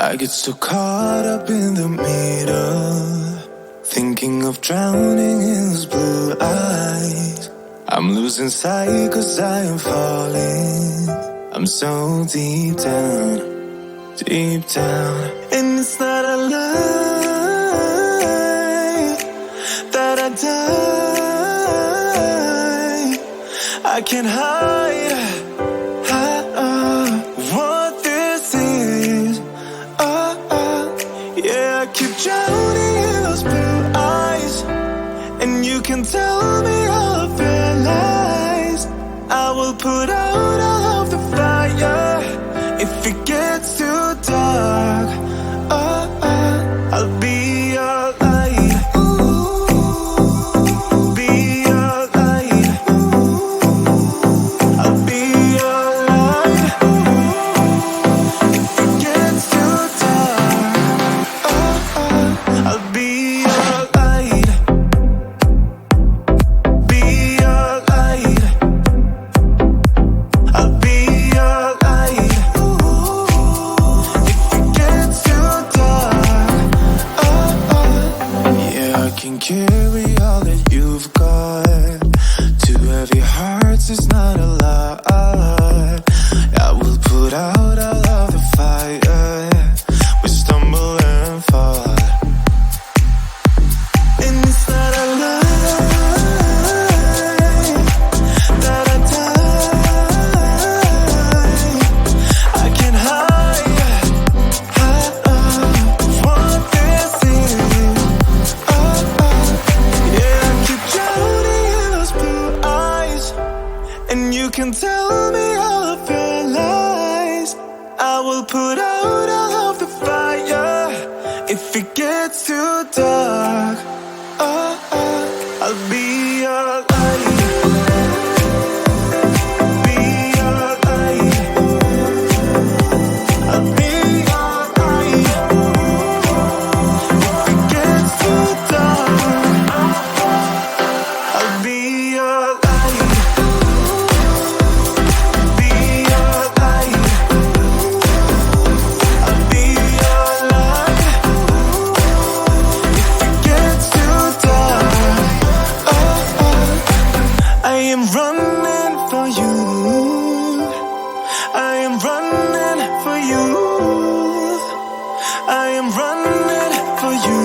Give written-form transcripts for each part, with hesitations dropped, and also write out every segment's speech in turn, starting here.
I get so caught up in the middle, thinking of drowning in those blue eyes. I'm losing sight cause I am falling. I'm so deep down, deep down. And it's not a lie that I die. I can't hide what this is. Yeah, I keep drowning in those blue eyes, and you can tell me all of your lies. I will put out all of the fire if it gets too dark. I'll be your light. Be your light. I'll be your light. If it gets too dark, I'll be your light. Be your light. I'll be your light. If it gets too dark, yeah, I can carry all that you've got. Two heavy hearts is not a lot. I will put out all of the fire. We stumble and fall, and it's not a lie that I die. I can't hide what this is. Yeah, I keep drowning in those blue eyes, and you can tell me all of your lies. I will put out all of the fire if it gets too dark. I'll be your light. Be your light. I'll be your light. If it gets too dark, I'll be your light. Be your light. I'll be your light. If it gets too dark, I am running for you. I am running for you. I am running for you.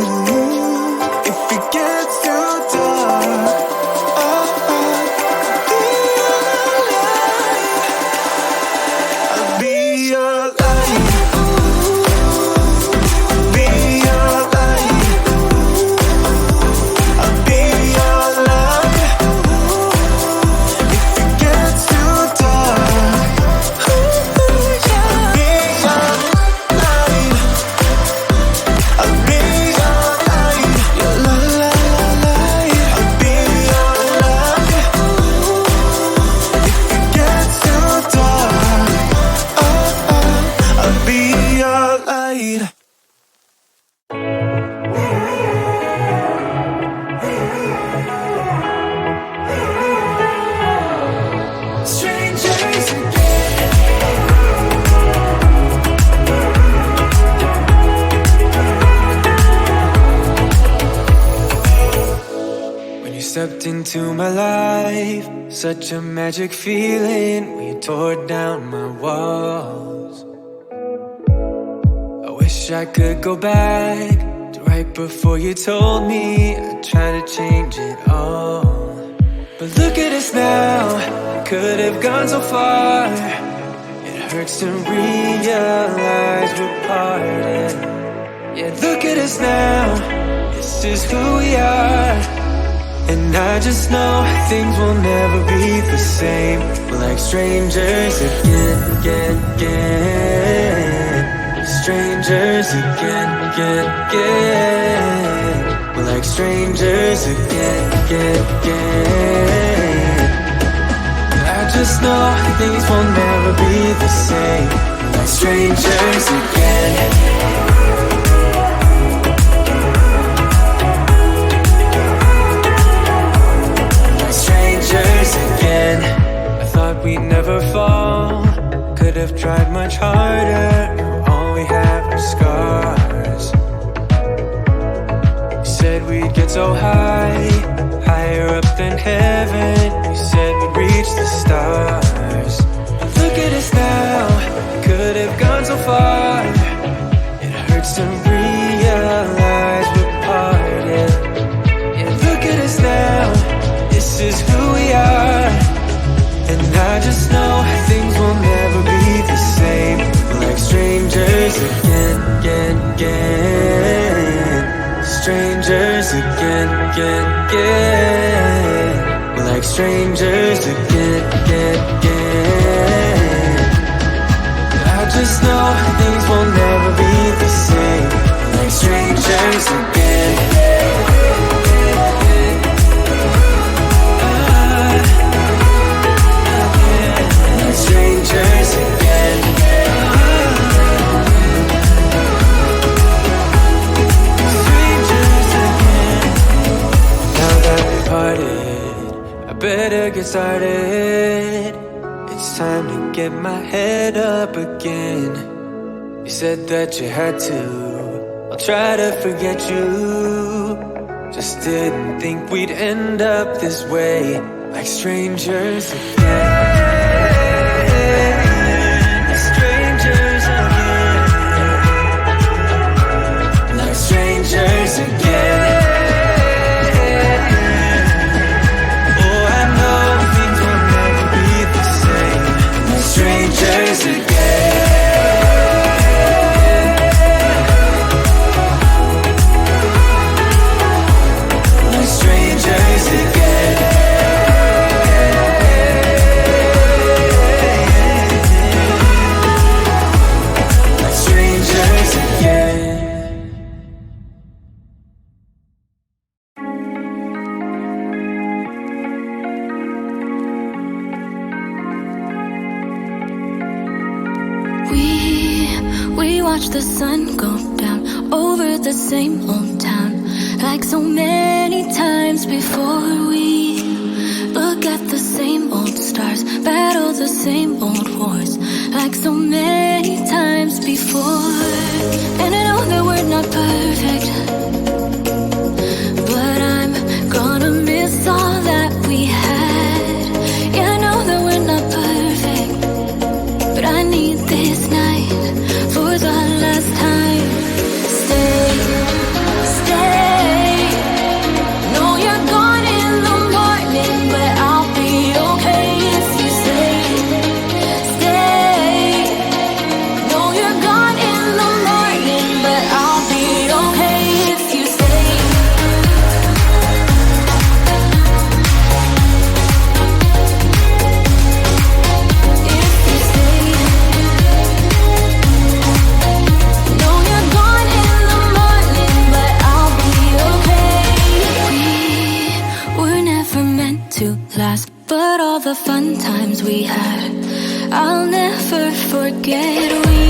If it gets too dark, I'll be your light. Be your light. I'll be your light. If it gets too dark, I'll be your light. I'll be your light. Your light. I'll be your light. If it gets too dark, I'll be your light. Strangers again. When you stepped into my life, such a magic feeling when you tore down my walls. I wish I could go back to right before you told me I'd try to change it all. But look at us now, could have gone so far. It hurts to realize we're parted. Yeah, look at us now, this is who we are. And I just know things will never be the same. We're like strangers again, again, again. Strangers again, again, again. We're like strangers again, again, again. I just know things will never be the same. We're like strangers again. Again, I thought we'd never fall. Could have tried much harder. Now all we have are scars. first to realize we're parted. And look at us now, this is who we are. And I just know things will never be the same. Like strangers again, again, again. Strangers again, again, again. Like strangers again, again, again. I just know things will never be the same. Like strangers again. Like strangers again. Strangers again. Now that we parted, I better get started. It's time to get my head up again. You said that you had to, I'll try to forget you. Just didn't think we'd end up this way. Like strangers again. Strangers again. Like strangers again. Strangers again. Like strangers again. Like strangers again. We watch the sun go down over the same old town. Like so many times before, we look at the same old stars, battle the same old wars. Like so many times before. And I know that we're not perfect, but I'm gonna miss all that we had. Yeah, I know that we're not perfect, but I need this night for the last time. Stay, stay. Know you're gone in the morning, but I'll be okay if you stay. Stay. Know you're gone in the morning, but I'll be okay if you stay. If you stay. Know you're gone in the morning, but I'll be okay. We were never meant to last, but all the fun times we had, I'll never forget. We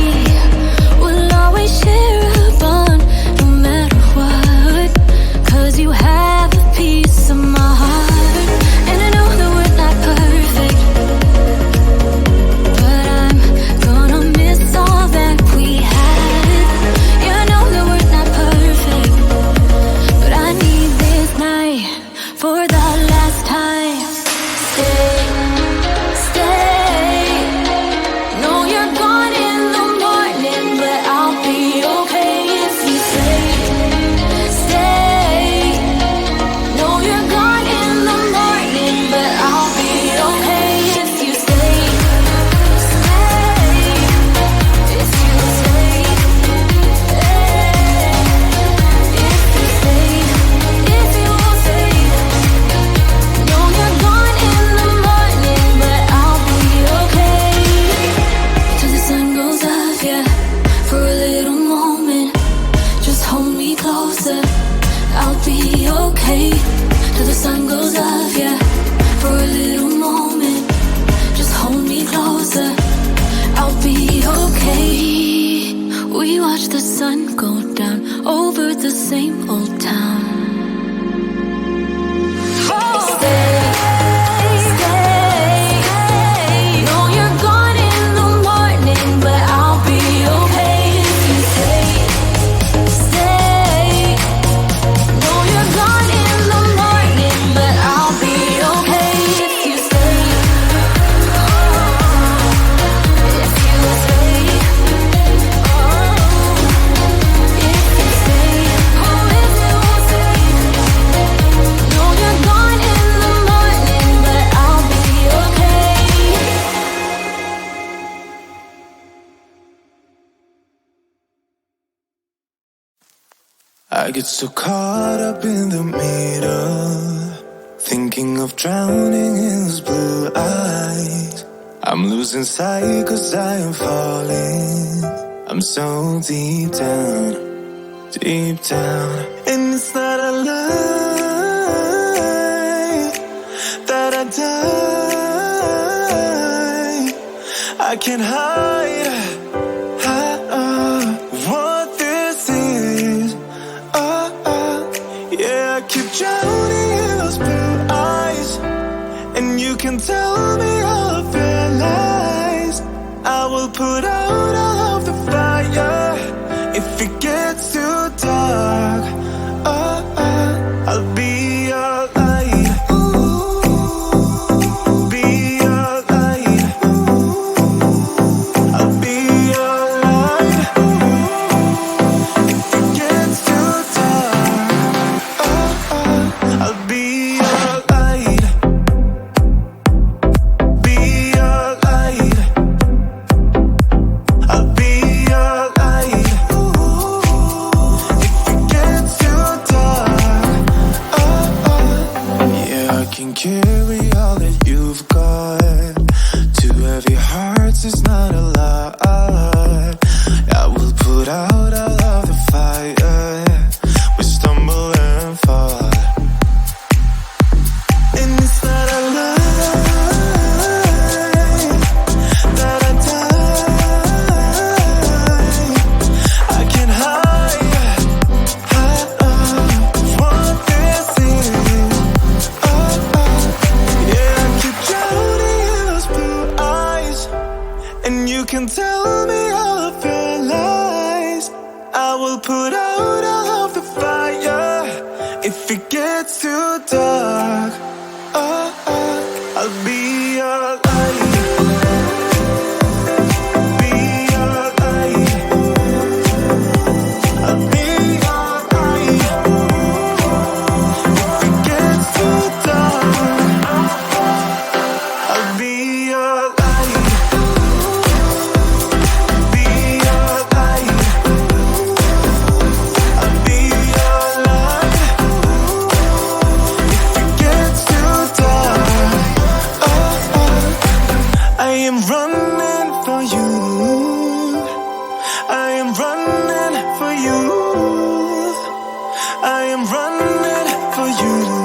will always share a bond, no matter what. 'Cause you have a piece of my heart. And I know that we're not perfect, but I'm gonna miss all that we had. Yeah, I know that we're not perfect, but I need this night for the last time. Stay, stay. Know you're gone in the morning, but I'll be okay if you stay. Stay. Know you're gone in the morning, but I'll be okay if you stay. Stay. If you stay. If you stay. If you will stay. Know you're gone in the morning, but I'll be okay. Till the sun goes up, yeah, for a little moment. Just hold me closer, I'll be okay. Till the sun goes up, yeah, for a little moment. Just hold me closer, I'll be okay. We watch the sun go down over the same old town. Stay, stay. Know you're gone in the morning, but I'll be okay if you stay. Stay. Know you're gone in the morning, but I'll be okay if you stay. If you stay. I get so caught up in the middle, thinking of drowning in those blue eyes. I'm losing sight cause I am falling. I'm so deep down, deep down. And it's not a lie that I die. I can't hide what this is. Yeah, I keep drowning in those blue eyes, and you can tell me all of your lies. I will put out all of the fire if it gets too dark. I'll be your light. Be your light. I'll be your light. If it gets too dark, I'll be your light. Be your light. I'll be your light. If it gets too dark, yeah, I can carry all that you've got. Two heavy hearts is not a lot. I will put out all of the fire. We stumble and fall, and it's not a lie that I die. I can't hide what this is. Yeah, I keep drowning in those blue eyes, and you can tell me all of your lies. I will put out all of the fire if it gets too dark. I'll be your light. Be your light. I'll be your light. If it gets too dark, I'll be your light. Be your light. I'll be your light. If it gets too dark, I am running for you. I am running for you. I am running for you.